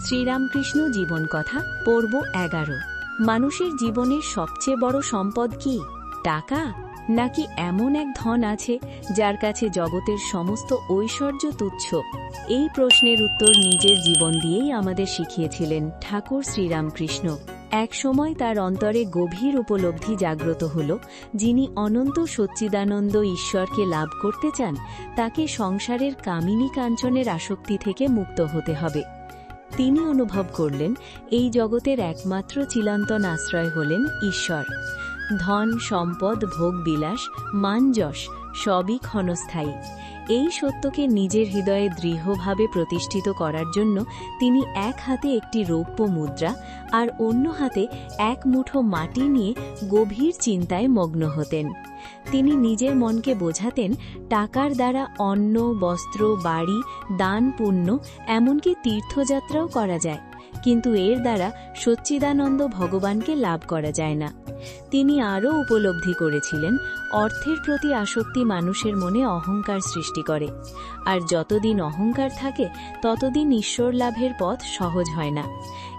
শ্রীরামকৃষ্ণ জীবন কথা পর্ব 11। মানুষের জীবনের সবচেয়ে বড় সম্পদ কি? টাকা, নাকি এমন এক ধন আছে যার কাছে জগতের সমস্ত ঐশ্বর্য তুচ্ছ? এই প্রশ্নের উত্তর নিজের জীবন দিয়েই আমাদের শিখিয়েছিলেন ঠাকুর শ্রীরামকৃষ্ণ। এক সময় তার অন্তরে গভীর উপলব্ধি জাগ্রত হল, যিনি অনন্ত সচ্চিদানন্দ ঈশ্বরকে লাভ করতে চান, তাকে সংসারের কামিনী কাঞ্চনের আসক্তি থেকে মুক্ত হতে হবে। তিনি অনুভব করলেন, এই জগতের একমাত্র চিরন্তন আশ্রয় হলেন ঈশ্বর। ধন, সম্পদ, ভোগবিলাস, মান-যশ সবই ক্ষণস্থায়ী। এই সত্যকে নিজের হৃদয়ে দৃঢ়ভাবে প্রতিষ্ঠিত করার জন্য তিনি এক হাতে একটি রৌপ্য মুদ্রা আর অন্য হাতে এক মুঠো মাটি নিয়ে গভীর চিন্তায় মগ্ন হতেন। তিনি নিজের মনকে বোঝাতেন, টাকার দ্বারা অন্ন, বস্ত্র, বাড়ি, দান, পুণ্য, এমনকি তীর্থযাত্রাও করা যায়, কিন্তু এর দ্বারা সচ্চিদানন্দ ভগবানকে লাভ করা যায় না। তিনি আরও উপলব্ধি করেছিলেন, অর্থের প্রতি আসক্তি মানুষের মনে অহংকার সৃষ্টি করে, আর যতদিন অহংকার থাকে ততদিন ঈশ্বর লাভের পথ সহজ হয় না।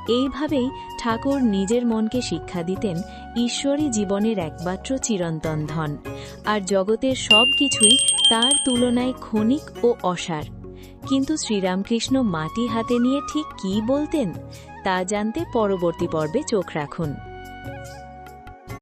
এইভাবেই ঠাকুর নিজের মনকে শিক্ষা দিতেন, ঈশ্বরই জীবনের একমাত্র চিরন্তন ধন, আর জগতের সব কিছুই তার তুলনায় ক্ষণিক ও অসার। কিন্তু শ্রীরামকৃষ্ণ মাটি হাতে নিয়ে ঠিক কী বলতেন, তা জানতে পরবর্তী পর্বে চোখ রাখুন।